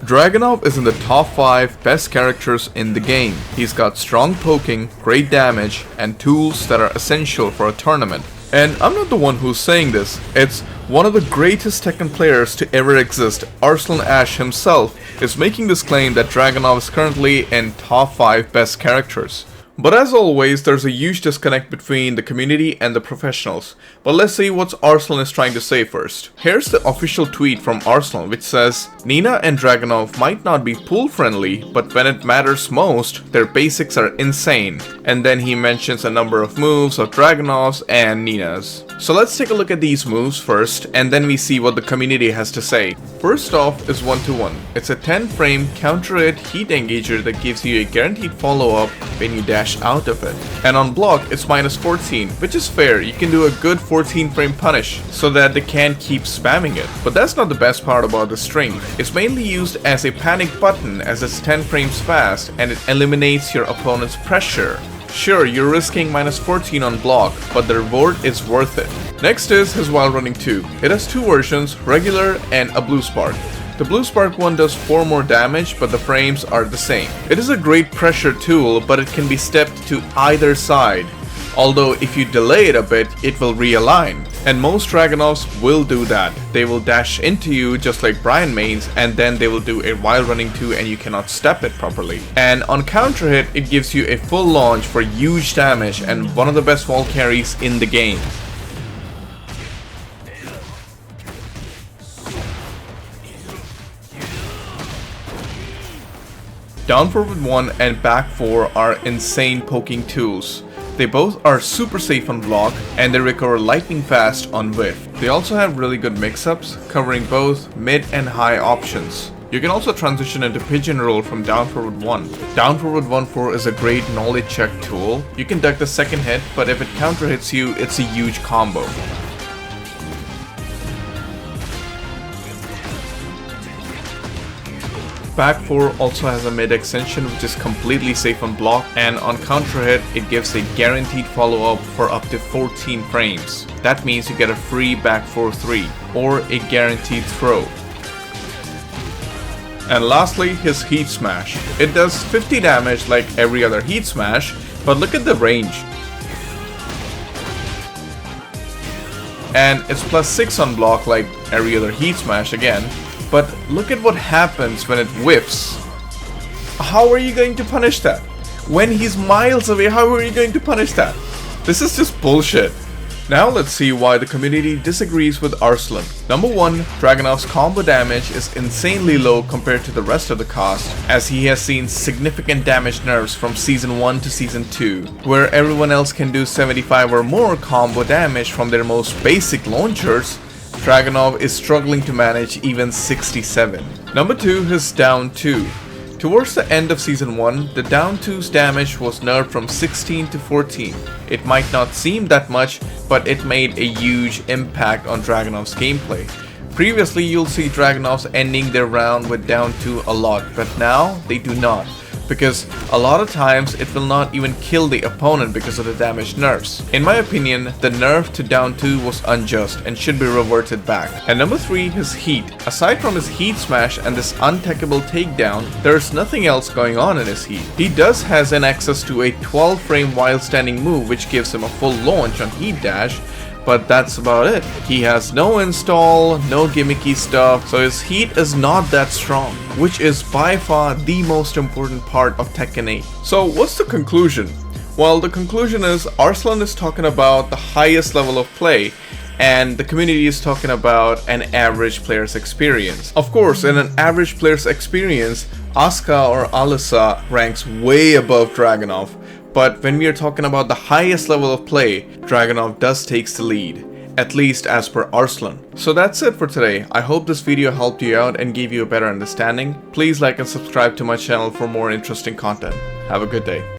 Dragunov is in the top 5 best characters in the game. He's got strong poking, great damage, and tools that are essential for a tournament. And I'm not the one who's saying this, it's one of the greatest Tekken players to ever exist. Arslan himself is making this claim that Dragunov is currently in top 5 best characters. But as always, there's a huge disconnect between the community and the professionals. But let's see what Arslan is trying to say first. Here's the official tweet from Arslan, which says, Nina and Dragunov might not be pool friendly, but when it matters most, their basics are insane. And then he mentions a number of moves of Dragunov's and Nina's. So let's take a look at these moves first, and then we see what the community has to say. First off is 1-1. It's a 10 frame counter hit heat engager that gives you a guaranteed follow-up when you dash out of it. And on block it's -14, which is fair. You can do a good 14 frame punish so that they can't keep spamming it. But that's not the best part about the string. It's mainly used as a panic button as it's 10 frames fast and it eliminates your opponent's pressure. Sure, you're risking -14 on block, but the reward is worth it. Next is his While Running 2. It has two versions, regular and a blue spark. The blue spark one does 4 more damage, but the frames are the same. It is a great pressure tool, but it can be stepped to either side. Although if you delay it a bit, it will realign. And most Dragunovs will do that. They will dash into you just like Brian mains, and then they will do a While Running 2 and you cannot step it properly. And on counter hit, it gives you a full launch for huge damage and one of the best wall carries in the game. Down forward 1 and back 4 are insane poking tools. They both are super safe on block and they recover lightning fast on whiff. They also have really good mix-ups, covering both mid and high options. You can also transition into pigeon roll from down forward 1. Down forward 1-4 is a great knowledge check tool. You can duck the second hit, but if it counter hits you, it's a huge combo. Back 4 also has a mid extension which is completely safe on block, and on counter hit it gives a guaranteed follow-up for up to 14 frames. That means you get a free back 4-3 or a guaranteed throw. And lastly, his Heat Smash. It does 50 damage like every other Heat Smash, but look at the range. And it's +6 on block like every other Heat Smash again. But look at what happens when it whiffs. How are you going to punish that? When he's miles away, how are you going to punish that? This is just bullshit. Now let's see why the community disagrees with Arslan. Number 1, Dragunov's combo damage is insanely low compared to the rest of the cast, as he has seen significant damage nerfs from Season 1 to Season 2, where everyone else can do 75 or more combo damage from their most basic launchers. Dragunov is struggling to manage even 67. Number 2, his down 2. Towards the end of Season 1, the down 2's damage was nerfed from 16 to 14. It might not seem that much, but it made a huge impact on Dragunov's gameplay. Previously, you'll see Dragunovs ending their round with down 2 a lot, but now they do not. Because a lot of times it will not even kill the opponent because of the damage nerfs. In my opinion, the nerf to down 2 was unjust and should be reverted back. And number 3, his heat. Aside from his heat smash and this untechable takedown, there's nothing else going on in his heat. He does has an access to a 12 frame while standing move which gives him a full launch on heat dash, but that's about it. He has no install, no gimmicky stuff, so his heat is not that strong, which is by far the most important part of Tekken 8. So what's the conclusion? Well, the conclusion is Arslan is talking about the highest level of play, and the community is talking about an average player's experience. Of course, in an average player's experience, Asuka or Alyssa ranks way above Dragunov. But when we are talking about the highest level of play, Dragunov does takes the lead, at least as per Arslan. So that's it for today. I hope this video helped you out and gave you a better understanding. Please like and subscribe to my channel for more interesting content. Have a good day.